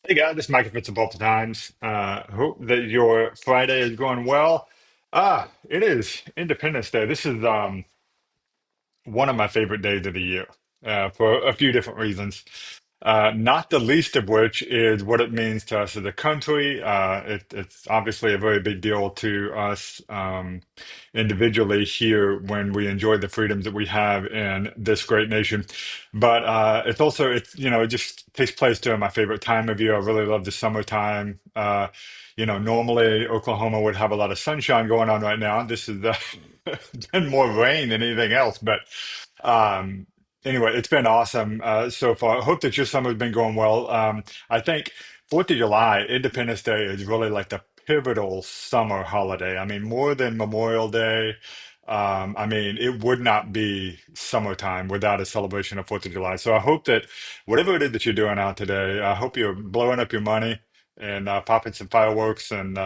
Hey guys, this is Mike from Sapulpa Times. Hope that your Friday is going well. It is Independence Day. This is one of my favorite days of the year for a few different reasons. Not the least of which is what it means to us as a country. It's obviously a very big deal to us individually here when we enjoy the freedoms that we have in this great nation. But it's also it just takes place during my favorite time of year. I really love the summertime. Normally Oklahoma would have a lot of sunshine going on right now. This is been more rain than anything else, but um, anyway, it's been awesome so far. I hope that your summer's been going well. I think Fourth of July, Independence Day, is really like the pivotal summer holiday. I mean, more than Memorial Day. I mean, it would not be summertime without a celebration of Fourth of July. So I hope that whatever it is that you're doing out today, I hope you're blowing up your money and popping some fireworks and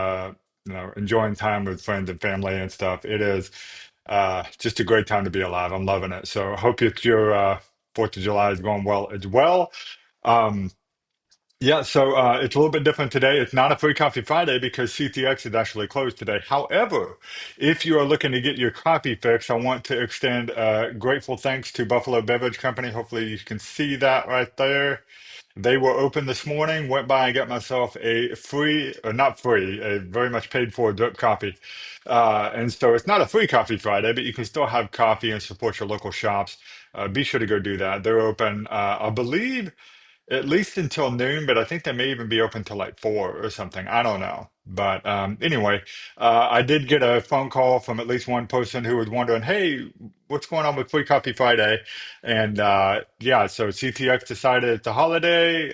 enjoying time with friends and family and stuff. It is just a great time to be alive. I'm loving it. So I hope that your Fourth of July is going well as well. Um, so it's a little bit different today. It's not a free coffee Friday because CTX is actually closed today. However, if you are looking to get your coffee fix, I want to extend grateful thanks to Buffalo Beverage Company. Hopefully, you can see that right there. They were open this morning. Went by and got myself a free, or not free, a very much paid for drip coffee. And so it's not a free coffee Friday, but you can still have coffee and support your local shops. Be sure to go do that. They're open, I believe, at least until noon, but I think they may even be open till like 4 or something. I don't know. But anyway, I did get a phone call from at least one person who was wondering, hey, what's going on with Free Coffee Friday? And yeah, so CTX decided it's a holiday.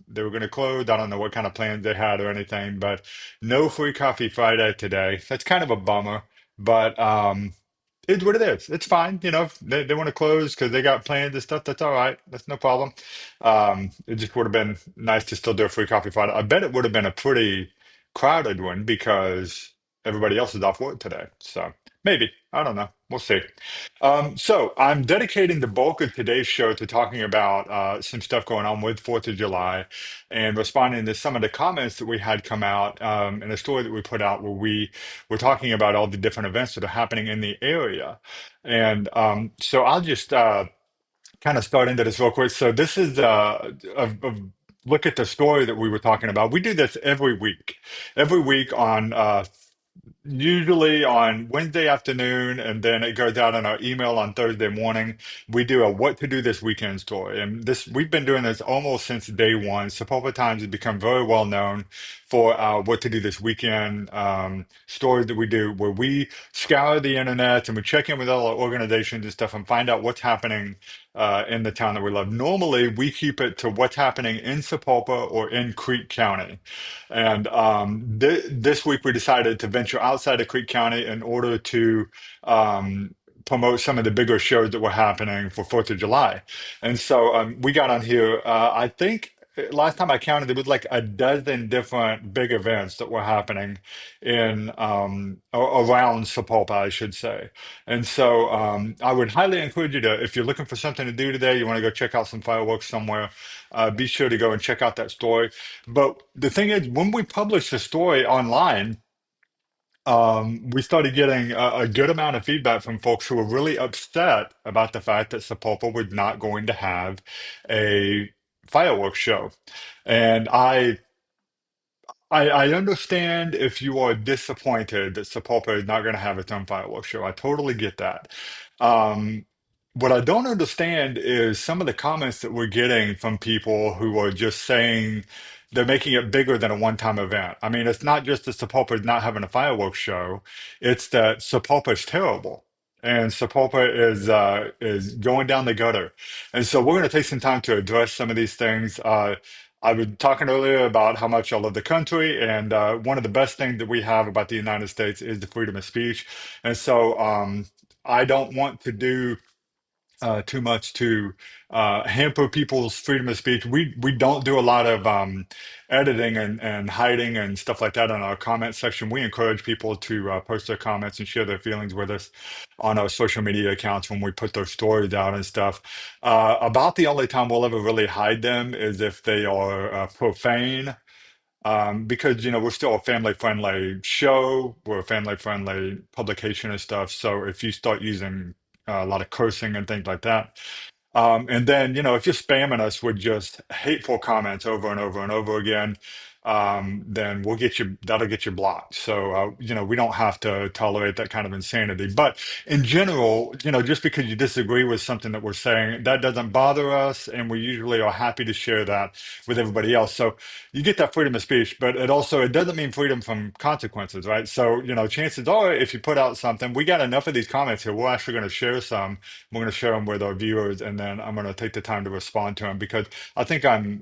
They were going to close. I don't know what kind of plans they had or anything, but no Free Coffee Friday today. That's kind of a bummer, but it's what it is. It's fine. If they want to close because they got plans and stuff. That's all right. That's no problem. It just would have been nice to still do a free coffee Friday. I bet it would have been a pretty crowded one because everybody else is off work today. So maybe. I don't know. We'll see. So I'm dedicating the bulk of today's show to talking about some stuff going on with Fourth of July and responding to some of the comments that we had come out in a story that we put out where we were talking about all the different events that are happening in the area. And so I'll just kind of start into this real quick. So this is a look at the story that we were talking about. We do this every week on usually on Wednesday afternoon, and then it goes out in our email on Thursday morning. We do a what to do this weekend story. And this we've been doing this almost since day one. Sepulpa Times has become very well known for our what to do this weekend stories that we do, where we scour the internet and we check in with all our organizations and stuff and find out what's happening in the town that we love. Normally, we keep it to what's happening in Sapulpa or in Creek County. And this week we decided to venture outside of Creek County in order to promote some of the bigger shows that were happening for Fourth of July. And so we got on here. I think last time I counted, there was like a dozen different big events that were happening in around Sapulpa, I should say. And so I would highly encourage you to, if you're looking for something to do today, you want to go check out some fireworks somewhere, be sure to go and check out that story. But the thing is, when we published the story online, we started getting a good amount of feedback from folks who were really upset about the fact that Sapulpa was not going to have a fireworks show. And I understand if you are disappointed that Sapulpa is not going to have its own fireworks show. I totally get that. Um, what I don't understand is some of the comments that we're getting from people who are just saying they're making it bigger than a one-time event. I mean, it's not just that Sapulpa is not having a fireworks show; it's that Sapulpa is terrible. And Sapulpa is going down the gutter, and so we're going to take some time to address some of these things. I was talking earlier about how much I love the country, and one of the best things that we have about the United States is the freedom of speech. And so I don't want to do too much to hamper people's freedom of speech. We don't do a lot of editing and hiding and stuff like that in our comment section. We encourage people to post their comments and share their feelings with us on our social media accounts when we put those stories out and stuff. About the only time we'll ever really hide them is if they are profane, because we're still a family friendly show, we're a family friendly publication and stuff. So if you start using a lot of cursing and things like that, and then, if you're spamming us with just hateful comments over and over and over again, then that'll get you blocked. So, we don't have to tolerate that kind of insanity. But in general, just because you disagree with something that we're saying, that doesn't bother us. And we usually are happy to share that with everybody else. So you get that freedom of speech, but it doesn't mean freedom from consequences, right? So, chances are if you put out something, we got enough of these comments here, we're actually going to share some. We're going to share them with our viewers, and then I'm going to take the time to respond to them because I think I'm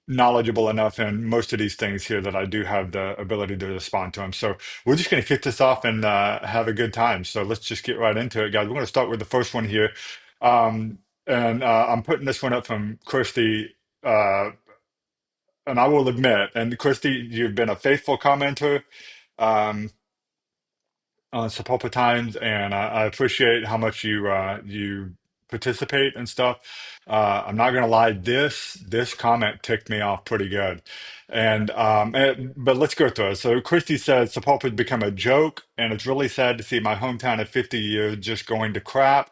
knowledgeable enough in most of these things here that I do have the ability to respond to them. So we're just going to kick this off and have a good time. So let's just get right into it, guys. We're going to start with the first one here. And I'm putting this one up from Christy. And I will admit, and Christy, you've been a faithful commenter. Um, on Sapulpa Times, and I appreciate how much you participate and stuff. I'm not gonna lie, this comment ticked me off pretty good, but let's go through it. So Christy says Sapulpa has become a joke, and it's really sad to see my hometown at 50 years just going to crap.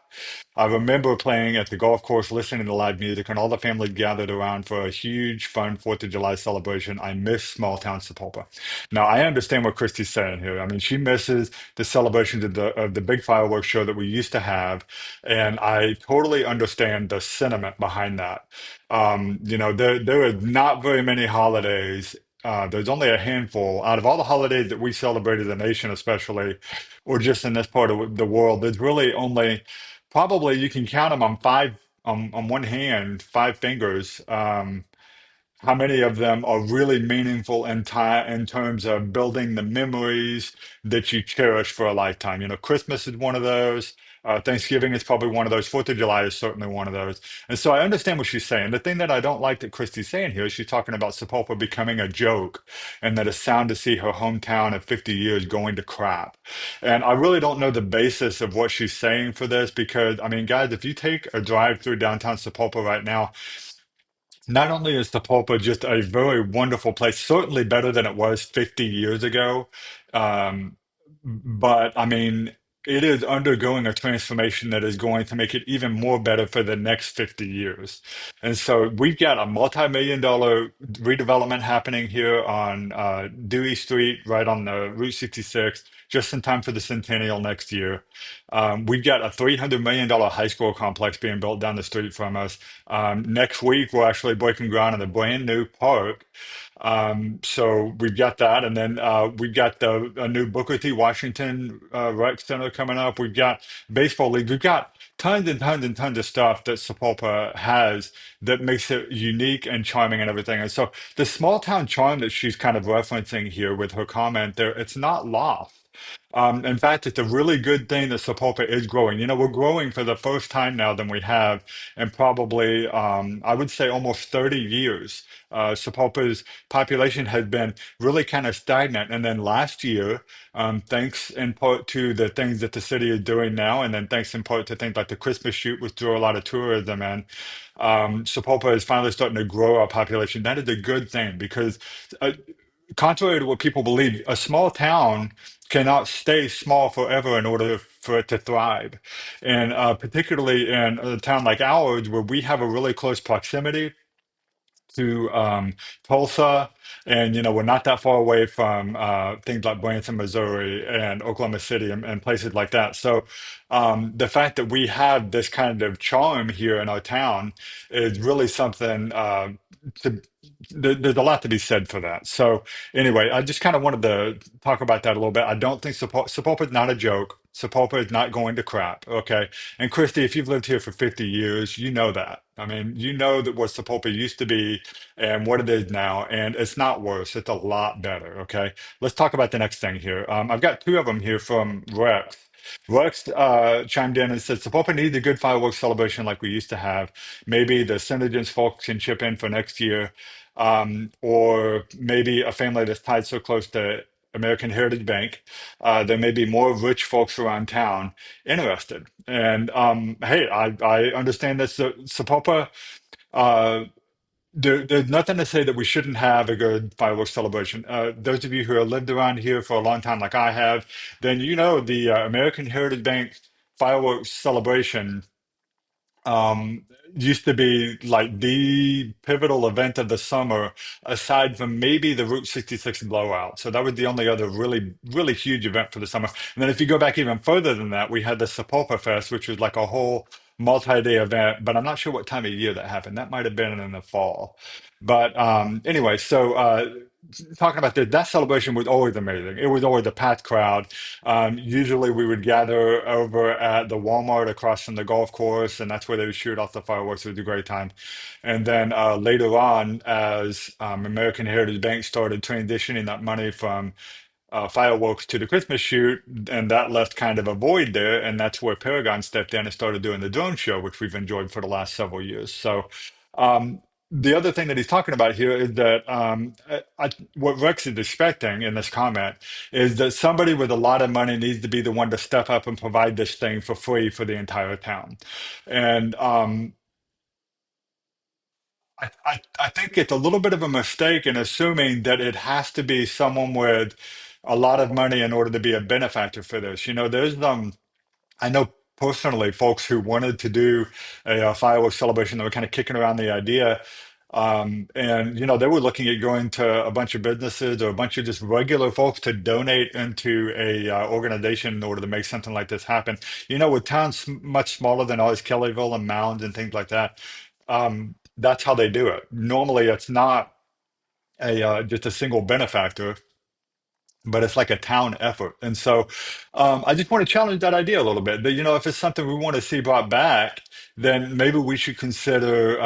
I remember playing at the golf course, listening to live music, and all the family gathered around for a huge, fun Fourth of July celebration. I miss small town Sapulpa. Now, I understand what Christy's saying here. I mean, she misses the celebrations of the big fireworks show that we used to have, and I totally understand the sentiment behind that. There are not very many holidays. There's only a handful out of all the holidays that we celebrate as a nation, especially, or just in this part of the world. There's really only probably you can count them on one hand, five fingers. How many of them are really meaningful in terms of building the memories that you cherish for a lifetime? Christmas is one of those. Thanksgiving is probably one of those. Fourth of July is certainly one of those. And so I understand what she's saying. The thing that I don't like that Christy's saying here is she's talking about Sepulpa becoming a joke and that it's sad to see her hometown at 50 years going to crap. And I really don't know the basis of what she's saying for this because, I mean, guys, if you take a drive through downtown Sepulpa right now, not only is Tapulpa just a very wonderful place, certainly better than it was 50 years ago, um, but I mean, it is undergoing a transformation that is going to make it even more better for the next 50 years. And so we've got a multi-million-dollar redevelopment happening here on Dewey Street, right on the Route 66, just in time for the centennial next year. We've got a $300 million high school complex being built down the street from us. Next week, we're actually breaking ground on a brand new park. So we've got that, and then we've got a new Booker T. Washington Rec Center coming up. We've got baseball league. We've got tons and tons and tons of stuff that Sapulpa has that makes it unique and charming and everything. And so the small town charm that she's kind of referencing here with her comment there, it's not lost. In fact, it's a really good thing that Sapulpa is growing. We're growing for the first time now than we have in probably, I would say, almost 30 years. Sapulpa's population has been really kind of stagnant. And then last year, thanks in part to the things that the city is doing now, and then thanks in part to things like the Christmas shoot, which drew a lot of tourism in, Sapulpa is finally starting to grow our population. That is a good thing because uh, contrary to what people believe, a small town cannot stay small forever in order for it to thrive. And particularly in a town like ours, where we have a really close proximity to Tulsa, and we're not that far away from things like Branson, Missouri, and Oklahoma City, and places like that. So the fact that we have this kind of charm here in our town is really something. To, there's a lot to be said for that. So anyway, I just kind of wanted to talk about that a little bit. I don't think Sapulpa is not a joke. Sapulpa is not going to crap. Okay. And Christy, if you've lived here for 50 years, you know that. I mean, you know that what Sapulpa used to be and what it is now, and it's not worse. It's a lot better. Okay. Let's talk about the next thing here. I've got two of them here from Rex. Rex chimed in and said, Sapulpa needs a good fireworks celebration like we used to have. Maybe the Synergens folks can chip in for next year. Or maybe a family that's tied so close to American Heritage Bank. There may be more rich folks around town interested. And hey, I understand that Sapulpa. There's nothing to say that we shouldn't have a good fireworks celebration. Those of you who have lived around here for a long time, like I have, then you know the American Heritage Bank fireworks celebration used to be like the pivotal event of the summer, aside from maybe the Route 66 blowout. So that was the only other really, really huge event for the summer. And then if you go back even further than that, we had the Sapulpa Fest, which was like a whole multi-day event, but I'm not sure what time of year that happened. That might have been in the fall. But anyway, so talking about that celebration was always amazing. It was always a packed crowd. Usually we would gather over at the Walmart across from the golf course, and that's where they would shoot off the fireworks. It was a great time. And then later on, as American Heritage Bank started transitioning that money from fireworks to the Christmas shoot, and that left kind of a void there. And that's where Paragon stepped in and started doing the drone show, which we've enjoyed for the last several years. So, the other thing that he's talking about here is that what Rex is expecting in this comment is that somebody with a lot of money needs to be the one to step up and provide this thing for free for the entire town. And I think it's a little bit of a mistake in assuming that it has to be someone with a lot of money in order to be a benefactor for this. You know, I know personally folks who wanted to do a fireworks celebration. They were kind of kicking around the idea. And, you know, they were looking at going to a bunch of businesses or a bunch of just regular folks to donate into a organization in order to make something like this happen. You know, with towns much smaller than ours, Kellyville and Mound and things like that, that's how they do it. Normally, it's not a just a single benefactor, but it's like a town effort. And so I just want to challenge that idea a little bit. That, you know, if it's something we want to see brought back, then maybe we should consider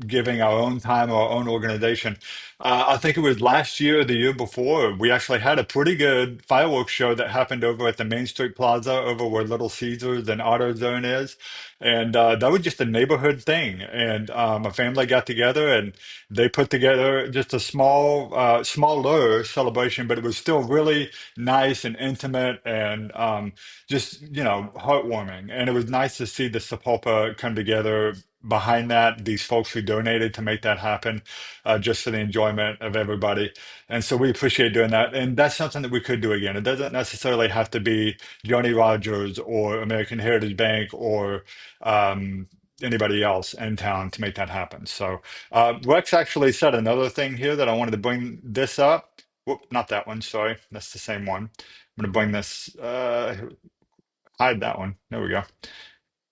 giving our own time or our own organization. I think it was last year or the year before, we actually had a pretty good fireworks show that happened over at the Main Street Plaza over where Little Caesars and AutoZone is. And that was just a neighborhood thing. And a family got together and they put together just a smaller celebration, but it was still really nice and intimate and just, you know, heartwarming. And it was nice to see the Sapulpa come together behind that, these folks who donated to make that happen, just for the enjoyment of everybody. And so we appreciate doing that. And that's something that we could do again. It doesn't necessarily have to be Johnny Rogers or American Heritage Bank or anybody else in town to make that happen. So Rex actually said another thing here that I wanted to bring this up. Whoop, not that one, sorry. That's the same one. I'm going to bring this, hide that one. There we go.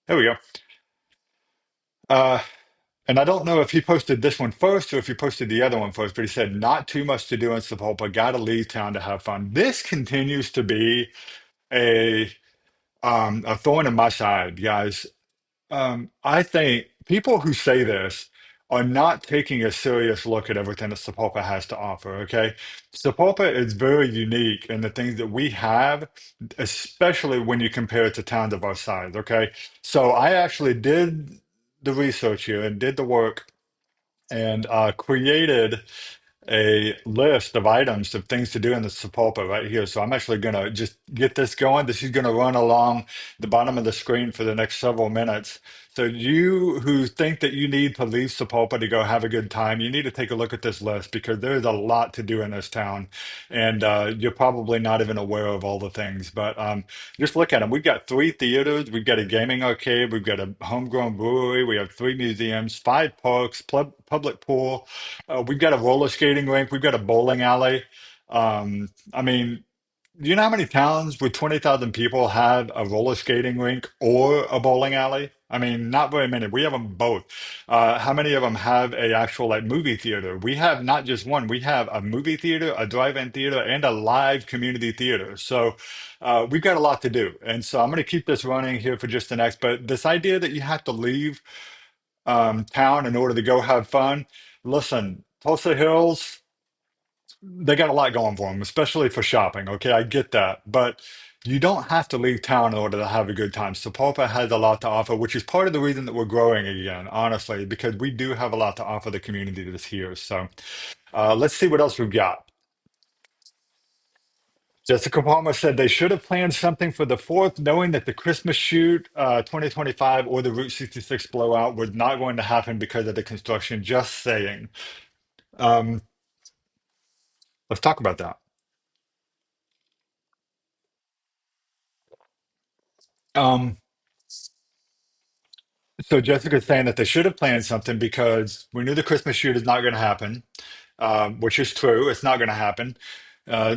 There we go. Uh, and I don't know if he posted this one first or if he posted the other one first, but he said, not too much to do in Sapulpa. Got to leave town to have fun. This continues to be a a thorn in my side, guys. I think people who say this are not taking a serious look at everything that Sapulpa has to offer. Okay, Sapulpa is very unique in the things that we have, especially when you compare it to towns of our size. Okay, so I actually did the research here and did the work and created a list of items of things to do in the Sapulpa right here. So I'm actually going to just get this going. This is going to run along the bottom of the screen for the next several minutes. So you who think that you need to leave Sapulpa to go have a good time, you need to take a look at this list because there's a lot to do in this town. And you're probably not even aware of all the things. But just look at them. We've got three theaters. We've got a gaming arcade. We've got a homegrown brewery. We have three museums, five parks, public pool. We've got a roller skating rink. We've got a bowling alley. I mean, do you know how many towns with 20,000 people have a roller skating rink or a bowling alley? I mean, not very many. We have them both. How many of them have a actual like movie theater? We have not just one. We have a movie theater, a drive-in theater, and a live community theater. So we've got a lot to do. And so I'm going to keep this running here for just the next. But this idea that you have to leave town in order to go have fun. Listen, Tulsa Hills, they got a lot going for them, especially for shopping. Okay, I get that, but you don't have to leave town in order to have a good time. Sapulpa has a lot to offer, which is part of the reason that we're growing again, honestly, because we do have a lot to offer the community this year. So let's see what else we've got. Jessica Palmer said they should have planned something for the 4th, knowing that the Christmas shoot 2025 or the Route 66 blowout was not going to happen because of the construction. Just saying. Um, let's talk about that. Um, so Jessica's saying that they should have planned something because we knew the Christmas shoot is not going to happen, which is true. It's not going to happen.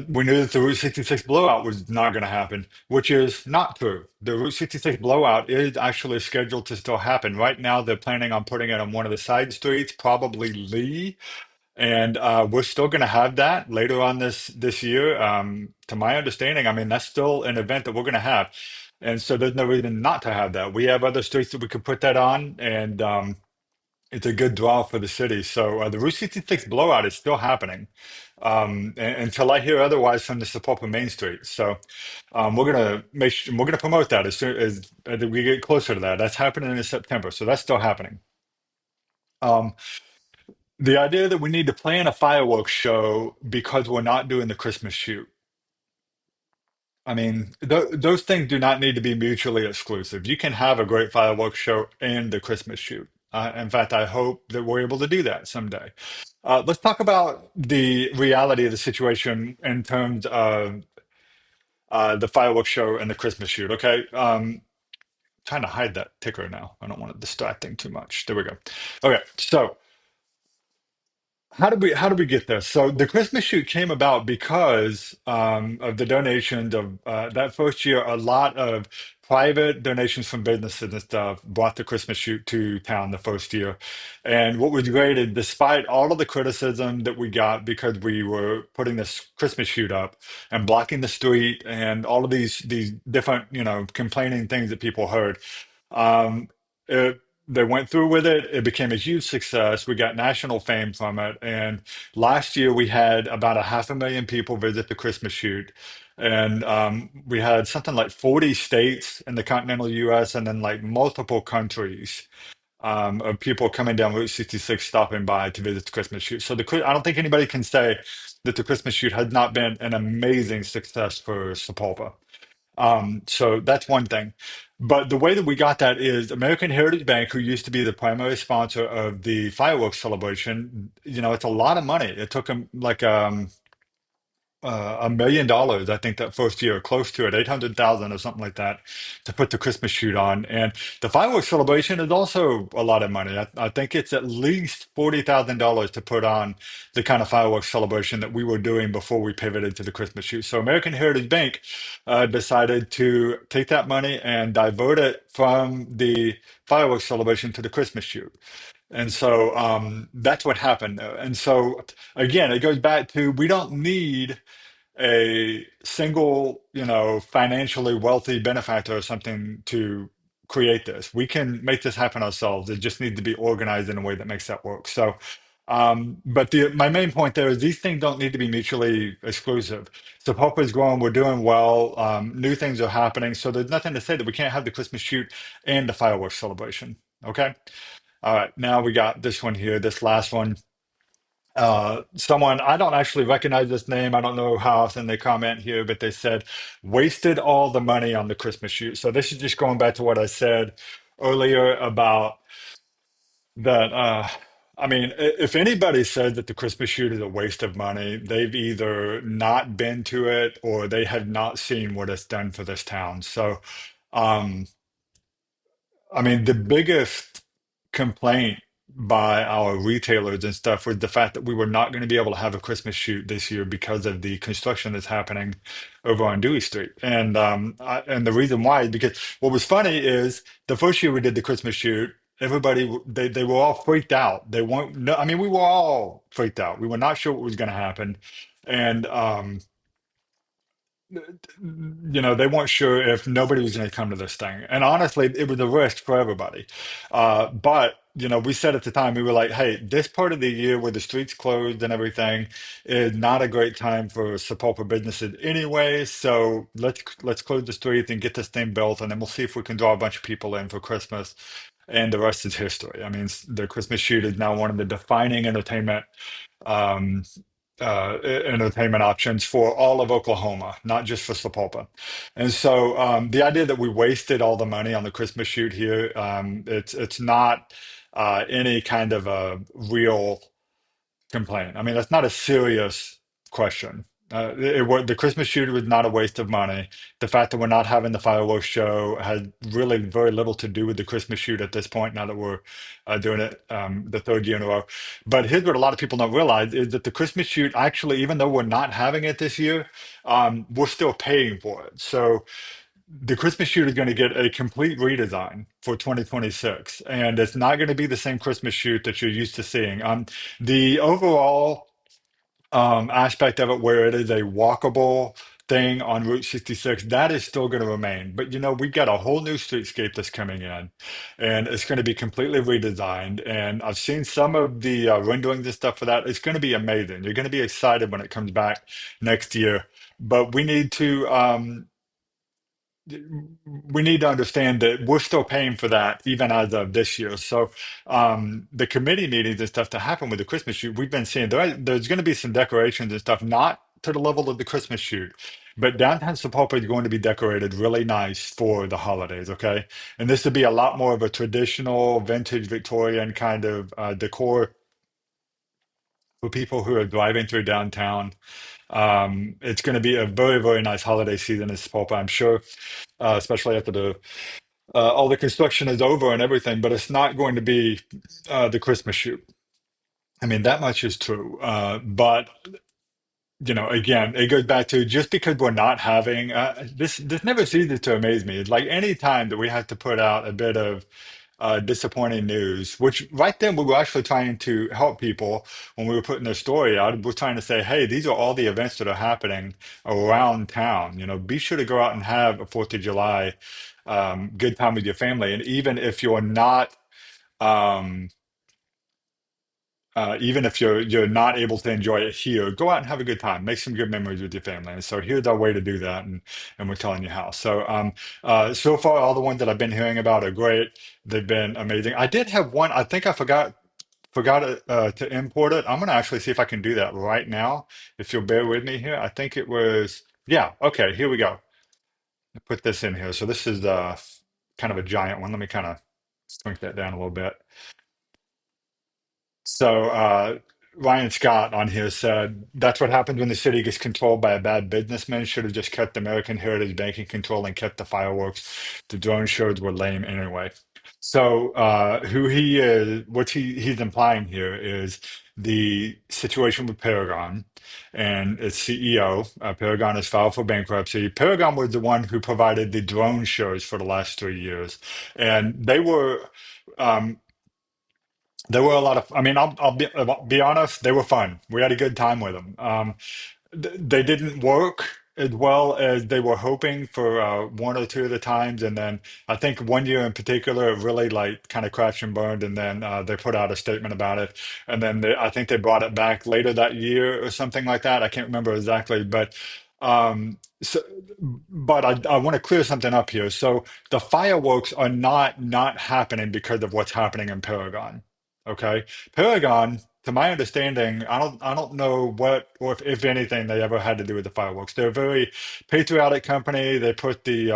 We knew that the Route 66 blowout was not going to happen, which is not true. The Route 66 blowout is actually scheduled to still happen. Right now, they're planning on putting it on one of the side streets, probably Lee, and we're still going to have that later on this year. To my understanding, I mean, that's still an event that we're going to have. And so there's no reason not to have that. We have other streets that we could put that on, and it's a good draw for the city. So the Route 66 blowout is still happening until I hear otherwise from the Sapulpa Main Street. So we're gonna we're gonna promote that as soon as we get closer to that. That's happening in September, so that's still happening. Um, the idea that we need to plan a fireworks show because we're not doing the Christmas shoot. I mean, those things do not need to be mutually exclusive. You can have a great fireworks show and the Christmas shoot. In fact, I hope that we're able to do that someday. Let's talk about the reality of the situation in terms of the fireworks show and the Christmas shoot. Okay, trying to hide that ticker now. I don't want it distracting too much. There we go. Okay, so how did we get there? So the Christmas shoot came about because of the donations of that first year. A lot of private donations from businesses and stuff brought the Christmas shoot to town the first year. And what was great is, despite all of the criticism that we got because we were putting this Christmas shoot up and blocking the street and all of these different complaining things that people heard. Um, they went through with it. It became a huge success. We got national fame from it. And last year we had about a 500,000 people visit the Christmas shoot. And we had something like 40 states in the continental US and then like multiple countries of people coming down Route 66 stopping by to visit the Christmas shoot. So I don't think anybody can say that the Christmas shoot has not been an amazing success for Sapulpa. So that's one thing. But the way that we got that is American Heritage Bank, who used to be the primary sponsor of the fireworks celebration, it's a lot of money. It took them like $1 million, I think, that first year, close to it, 800,000 or something like that, to put the Christmas shoot on. And the fireworks celebration is also a lot of money. I think it's at least $40,000 to put on the kind of fireworks celebration that we were doing before we pivoted to the Christmas shoot. So American Heritage Bank decided to take that money and divert it from the fireworks celebration to the Christmas shoot. And so that's what happened. And so again, it goes back to we don't need a single, financially wealthy benefactor or something to create this. We can make this happen ourselves. It just needs to be organized in a way that makes that work. So, but my main point there is these things don't need to be mutually exclusive. So Pulp is growing, we're doing well, new things are happening. So there's nothing to say that we can't have the Christmas shoot and the fireworks celebration. Okay. All right. Now we got this one here, this last one. Someone, I don't actually recognize this name. I don't know how often they comment here, but they said wasted all the money on the Christmas shoot. So this is just going back to what I said earlier about that. I mean, if anybody says that the Christmas shoot is a waste of money, they've either not been to it or they have not seen what it's done for this town. So, um, I mean, the biggest complaint by our retailers and stuff was the fact that we were not going to be able to have a Christmas shoot this year because of the construction that's happening over on Dewey Street. And and the reason why is because what was funny is the first year we did the Christmas shoot, they were all freaked out. They weren't no, I mean, we were all freaked out. We were not sure what was going to happen. And they weren't sure if nobody was going to come to this thing. And honestly, it was a risk for everybody. But we said at the time, we were like, hey, this part of the year where the streets closed and everything is not a great time for Sapulpa businesses anyway. So let's close the streets and get this thing built, and then we'll see if we can draw a bunch of people in for Christmas. And the rest is history. I mean, the Christmas shoot is now one of the defining um, entertainment options for all of Oklahoma, not just for Sapulpa. And so the idea that we wasted all the money on the Christmas shoot here, it's not any kind of a real complaint. I mean, that's not a serious question. The Christmas shoot was not a waste of money. The fact that we're not having the fireworks show had really very little to do with the Christmas shoot at this point, now that we're doing it the third year in a row. But here's what a lot of people don't realize is that the Christmas shoot, actually, even though we're not having it this year, we're still paying for it. So the Christmas shoot is going to get a complete redesign for 2026, and it's not going to be the same Christmas shoot that you're used to seeing. The overall aspect of it, where it is a walkable thing on Route 66, that is still going to remain. But we've got a whole new streetscape that's coming in, and it's going to be completely redesigned. And I've seen some of the renderings and stuff for that. It's going to be amazing. You're going to be excited when it comes back next year. But we need to understand that we're still paying for that even as of this year. So the committee meetings and stuff to happen with the Christmas shoot, we've been seeing there's going to be some decorations and stuff, not to the level of the Christmas shoot, but downtown Sapulpa is going to be decorated really nice for the holidays. Okay, and this would be a lot more of a traditional, vintage Victorian kind of decor for people who are driving through downtown. It's going to be a very, very nice holiday season in Sapulpa, I'm sure, especially after all the construction is over and everything. But it's not going to be the Christmas shoot. I mean, that much is true. But again, it goes back to, just because we're not having this never ceases to amaze me. It's like any time that we have to put out a bit of disappointing news, which right then we were actually trying to help people when we were putting their story out. We're trying to say, hey, these are all the events that are happening around town. Be sure to go out and have a 4th of July good time with your family. And um, even if you're not able to enjoy it here, go out and have a good time, make some good memories with your family. And so here's our way to do that, and we're telling you how. So so far, all the ones that I've been hearing about are great. They've been amazing. I did have one. I think I forgot to import it. I'm gonna actually see if I can do that right now. If you'll bear with me here, I think it was, yeah. Okay, here we go. Put this in here. So this is kind of a giant one. Let me kind of shrink that down a little bit. So Ryan Scott on here said that's what happens when the city gets controlled by a bad businessman. Should have just kept American Heritage Bank in control and kept the fireworks. The drone shows were lame anyway. So who he is, what he's implying here is the situation with Paragon and its CEO. Paragon has filed for bankruptcy. Paragon was the one who provided the drone shows for the last 3 years, and um, there were a lot of. I mean, I'll be honest. They were fun. We had a good time with them. They didn't work as well as they were hoping for one or two of the times, and then I think one year in particular, it really like kind of crashed and burned. And then they put out a statement about it, and then I think they brought it back later that year or something like that. I can't remember exactly, but. So, but I want to clear something up here. So the fireworks are not happening because of what's happening in Paragon. Okay, Paragon, to my understanding, I don't know what, or if anything they ever had to do with the fireworks. They're a very patriotic company. They put the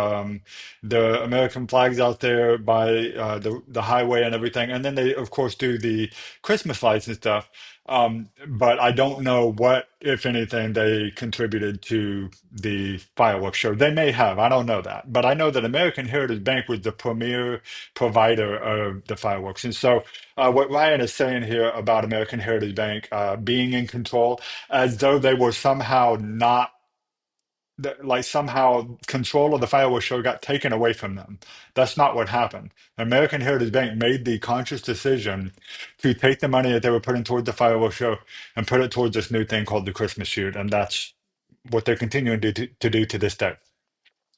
American flags out there by the highway and everything, and then they of course do the Christmas lights and stuff. But I don't know what, if anything, they contributed to the fireworks show. They may have. I don't know that, but I know that American Heritage Bank was the premier provider of the fireworks, and so what Ryan is saying here about American Heritage Bank being in control, as though they were somehow not, like somehow control of the fireworks show got taken away from them. That's not what happened. American Heritage Bank made the conscious decision to take the money that they were putting towards the fireworks show and put it towards this new thing called the Christmas shoot, and that's what they're continuing to do to this day.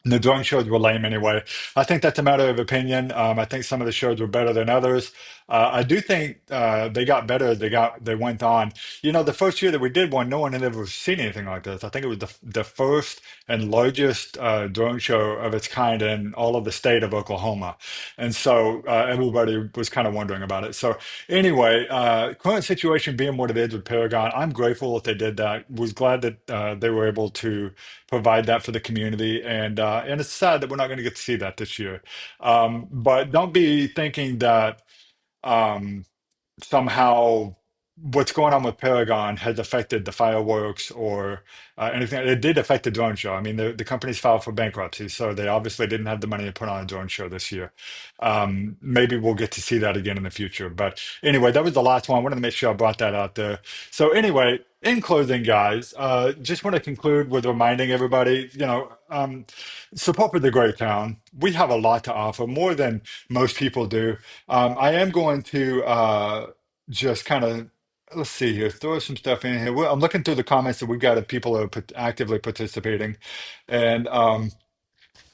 The drone shows were lame anyway. I think that's a matter of opinion. I think some of the shows were better than others. I do think they got better as they went on. You know, the first year that we did one, no one had ever seen anything like this. I think it was the first and largest drone show of its kind in all of the state of Oklahoma, and so everybody was kind of wondering about it. So anyway, current situation being what it is with Paragon, I'm grateful that they did that. Was glad that they were able to provide that for the community. And it's sad that we're not going to get to see that this year. But don't be thinking that um, somehow what's going on with Paragon has affected the fireworks or anything. It did affect the drone show. I mean, the companies filed for bankruptcy, so they obviously didn't have the money to put on a drone show this year. Maybe we'll get to see that again in the future. But anyway, that was the last one. I wanted to make sure I brought that out there. So anyway, in closing, guys, just want to conclude with reminding everybody, Sapulpa is a great town. We have a lot to offer, more than most people do. I am going to just kind of let's see here, throw some stuff in here. I'm looking through the comments that we've got of people who are actively participating, and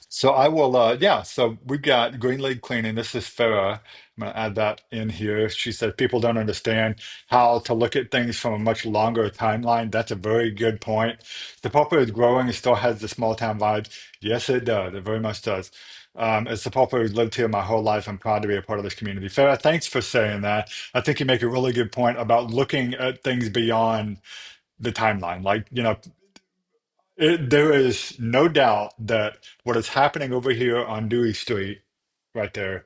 so I will, yeah. So we've got Green League Cleaning. This is Farah. I'm going to add that in here. She said people don't understand how to look at things from a much longer timeline. That's a very good point. The Pulper is growing and still has the small town vibes. Yes, it does. It very much does. As the Pulper who's lived here my whole life, I'm proud to be a part of this community. Farah, thanks for saying that. I think you make a really good point about looking at things beyond the timeline. Like, there is no doubt that what is happening over here on Dewey Street, right there,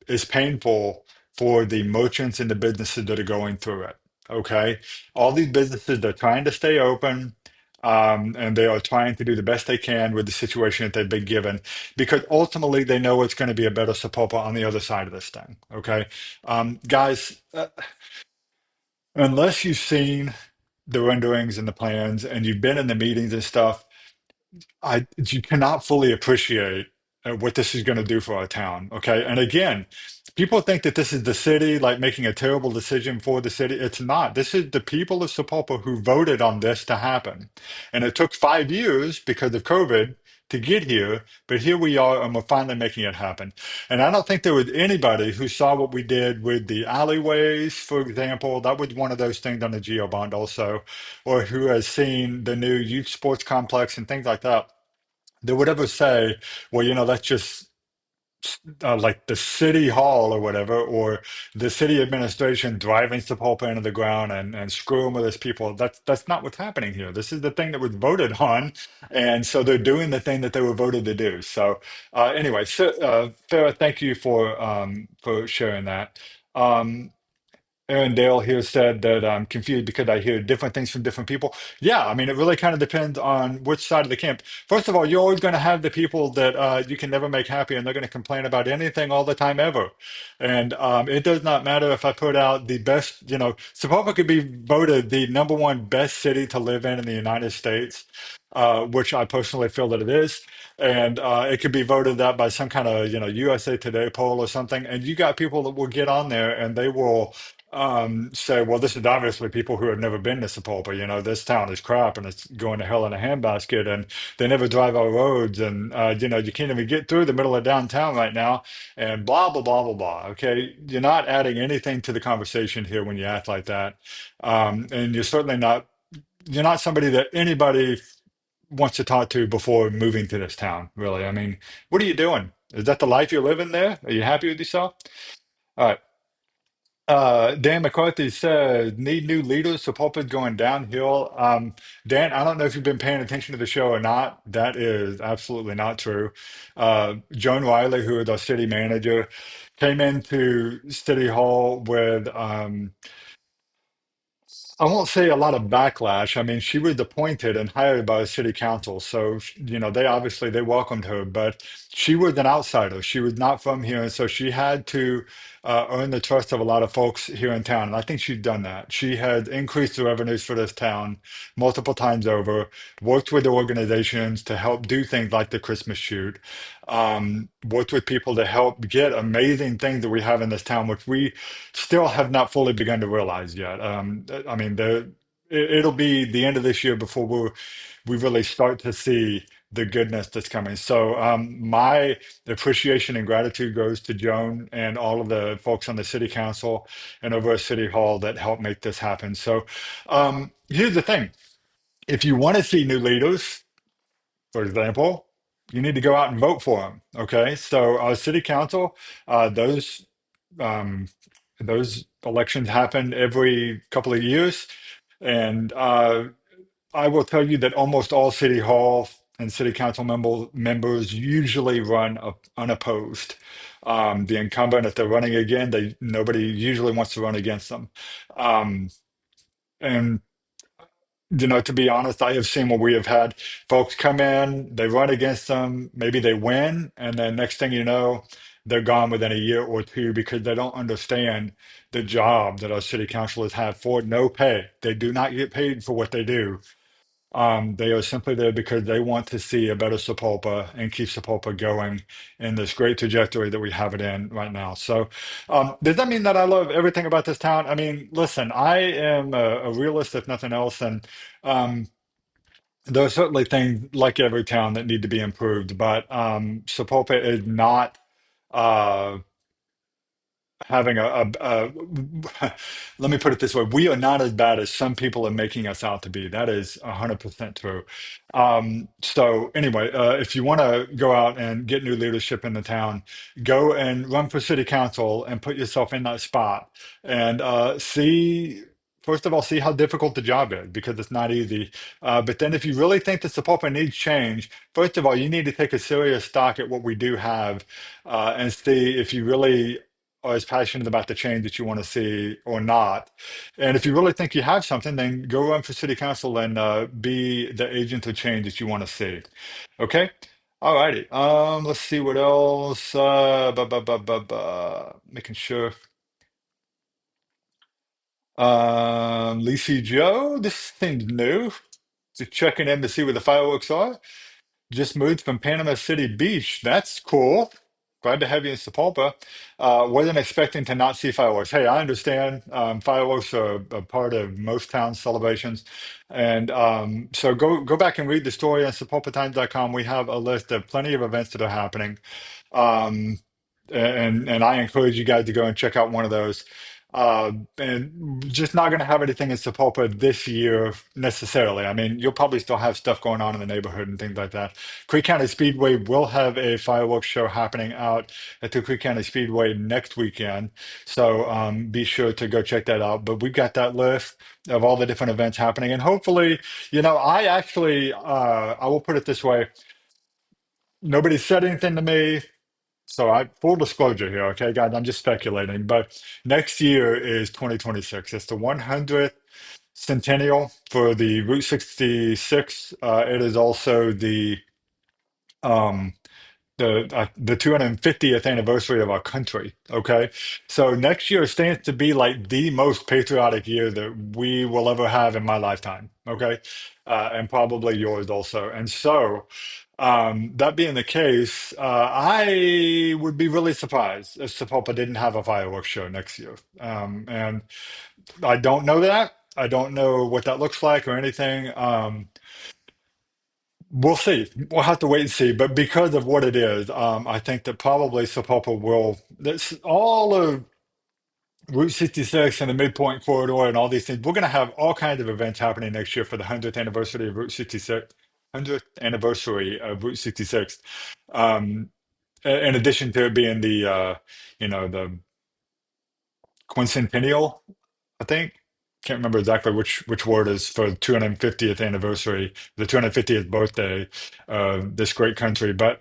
is painful for the merchants and the businesses that are going through it. Okay. All these businesses, they're trying to stay open, and they are trying to do the best they can with the situation that they've been given because ultimately they know it's going to be a better Sapulpa on the other side of this thing. Okay. Guys, unless you've seen the renderings and the plans and you've been in the meetings and stuff, you cannot fully appreciate what this is going to do for our town. Okay. And again, people think that this is the city like making a terrible decision for the city. It's not. This is the people of Sapulpa who voted on this to happen. And it took 5 years because of COVID to get here, but here we are and we're finally making it happen. And I don't think there was anybody who saw what we did with the alleyways, for example. That was one of those things on the Geo Bond also, or who has seen the new youth sports complex and things like that they would ever say, well, that's just like the city hall or whatever, or the city administration driving Sapulpa into the ground and screwing with its people. That's not what's happening here. This is the thing that was voted on, and so they're doing the thing that they were voted to do. So anyway, so, Farah, thank you for sharing that. Um, Aaron Dale here said that I'm confused because I hear different things from different people. Yeah, I mean, it really kind of depends on which side of the camp. First of all, you're always going to have the people that you can never make happy, and they're going to complain about anything all the time ever. And it does not matter if I put out the best, Sapulpa could be voted the number one best city to live in the United States, which I personally feel that it is. And it could be voted that by some kind of, USA Today poll or something. And you got people that will get on there and they will say, well, this is obviously people who have never been to Sapulpa. This town is crap and it's going to hell in a handbasket, and they never drive our roads, and you can't even get through the middle of downtown right now, and blah blah blah blah blah. Okay, you're not adding anything to the conversation here when you act like that, and you're certainly not. You're not somebody that anybody wants to talk to before moving to this town. Really, I mean, what are you doing? Is that the life you're living there? Are you happy with yourself? All right. Dan McCarthy said, need new leaders. So Pulpit's going downhill. Dan, I don't know if you've been paying attention to the show or not. That is absolutely not true. Joan Riley, who is our city manager, came into City Hall with I won't say a lot of backlash. I mean, she was appointed and hired by the city council, so they welcomed her, but she was an outsider. She was not from here, and so she had to earn the trust of a lot of folks here in town. And I think she's done that. She had increased the revenues for this town multiple times over, worked with the organizations to help do things like the Christmas shoot, worked with people to help get amazing things that we have in this town, which we still have not fully begun to realize yet. I mean, it'll be the end of this year before we really start to see the goodness that's coming. So my appreciation and gratitude goes to Joan and all of the folks on the city council and over at City Hall that helped make this happen. So here's the thing. If you want to see new leaders, for example, you need to go out and vote for them. Okay, so our city council, those um, those elections happen every couple of years, and I will tell you that almost all city hall and city council members usually run unopposed. The incumbent, if they're running again, they nobody usually wants to run against them. Um, and to be honest, I have seen where we have had folks come in, they run against them, maybe they win, and then next thing you know, they're gone within a year or two because they don't understand the job that our city councilors have for no pay. They do not get paid for what they do. They are simply there because they want to see a better Sapulpa and keep Sapulpa going in this great trajectory that we have it in right now. So, does that mean that I love everything about this town? I mean, listen, I am a realist, if nothing else, and um, there are certainly things like every town that need to be improved, but Sapulpa is not. Having let me put it this way, we are not as bad as some people are making us out to be. That is 100% true. So anyway, if you want to go out and get new leadership in the town, go and run for city council and put yourself in that spot and see. First of all, see how difficult the job is because it's not easy. But then, if you really think that Sapulpa needs change, first of all, you need to take a serious stock at what we do have and see if you really are as passionate about the change that you want to see or not. And if you really think you have something, then go run for city council and be the agent of change that you want to see. Okay? All righty. Let's see what else. Making sure. Lacey Joe, this seems new. Just checking in to see where the fireworks are. Just moved from Panama City Beach. That's cool. Glad to have you in Sapulpa. Wasn't expecting to not see fireworks. Hey, I understand fireworks are a part of most towns' celebrations. And so go back and read the story on sapulpatimes.com. We have a list of plenty of events that are happening. Um, and I encourage you guys to go and check out one of those. And just not going to have anything in Sapulpa this year necessarily. I mean, you'll probably still have stuff going on in the neighborhood and things like that. Creek County Speedway will have a fireworks show happening out at the Creek County Speedway next weekend. So be sure to go check that out. But we've got that list of all the different events happening. And hopefully, I actually, I will put it this way. Nobody said anything to me. So full disclosure here, okay, guys, I'm just speculating, but next year is 2026. It's the 100th centennial for the Route 66. It is also um, the 250th anniversary of our country. Okay, so next year stands to be like the most patriotic year that we will ever have in my lifetime. Okay, and probably yours also. And so, that being the case, I would be really surprised if Sapulpa didn't have a fireworks show next year. And I don't know that. I don't know what that looks like or anything. We'll see. We'll have to wait and see. But because of what it is, I think that probably Sapulpa will. That's all of Route 66 and the Midpoint Corridor and all these things. We're going to have all kinds of events happening next year for the 100th anniversary of Route 66. 100th anniversary of Route 66. Um, in addition to it being the quincentennial, I think. Can't remember exactly which word is for the 250th anniversary, the 250th birthday of this great country. But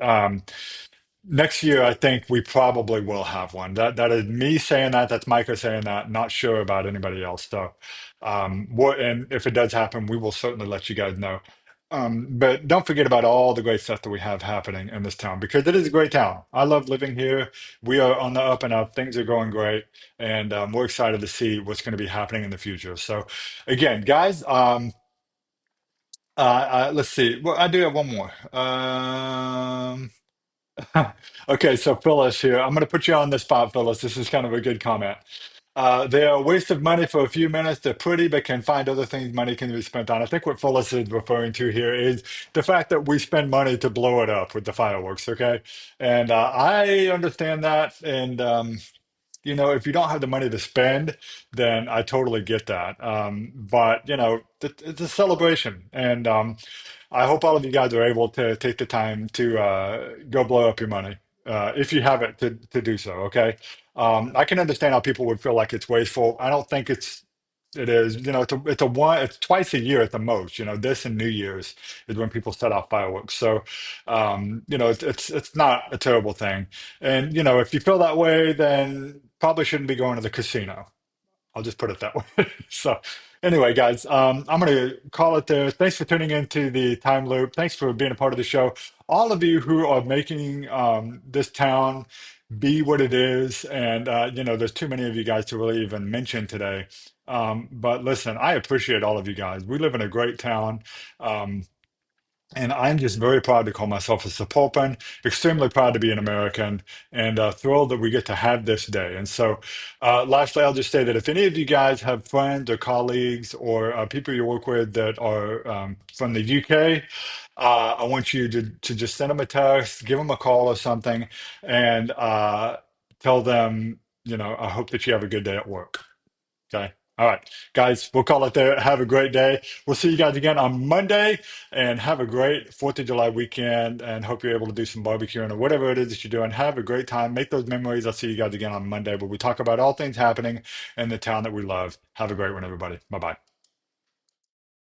next year, I think we probably will have one. That is me saying that. That's Micah saying that. Not sure about anybody else. So, and if it does happen, we will certainly let you guys know. But don't forget about all the great stuff that we have happening in this town because it is a great town. I love living here. We are on the up and up. Things are going great, and we're excited to see what's going to be happening in the future. So, again, guys, let's see. Well, I do have one more. Okay, so Phyllis here. I'm going to put you on the spot, Phyllis. This is kind of a good comment. They are a waste of money for a few minutes. They're pretty, but can find other things money can be spent on. I think what Phyllis is referring to here is the fact that we spend money to blow it up with the fireworks, okay? And I understand that. And if you don't have the money to spend, then I totally get that. But it's a celebration, and I hope all of you guys are able to take the time to go blow up your money if you have it to do so. Okay, I can understand how people would feel like it's wasteful. I don't think it is. It's twice a year at the most. This and New Year's is when people set off fireworks. So it's not a terrible thing. And if you feel that way, then probably shouldn't be going to the casino. I'll just put it that way. So, anyway, guys, I'm going to call it there. Thanks for tuning into the Time Loop. Thanks for being a part of the show. All of you who are making this town be what it is, and there's too many of you guys to really even mention today. But listen, I appreciate all of you guys. We live in a great town. Um, and I'm just very proud to call myself a Sapulpan, extremely proud to be an American, and thrilled that we get to have this day. And so, lastly, I'll just say that if any of you guys have friends or colleagues or people you work with that are from the UK, I want you to just send them a text, give them a call or something, and tell them, I hope that you have a good day at work. Okay. All right, guys, we'll call it there. Have a great day. We'll see you guys again on Monday and have a great 4th of July weekend and hope you're able to do some barbecuing or whatever it is that you're doing. Have a great time. Make those memories. I'll see you guys again on Monday where we talk about all things happening in the town that we love. Have a great one, everybody. Bye bye.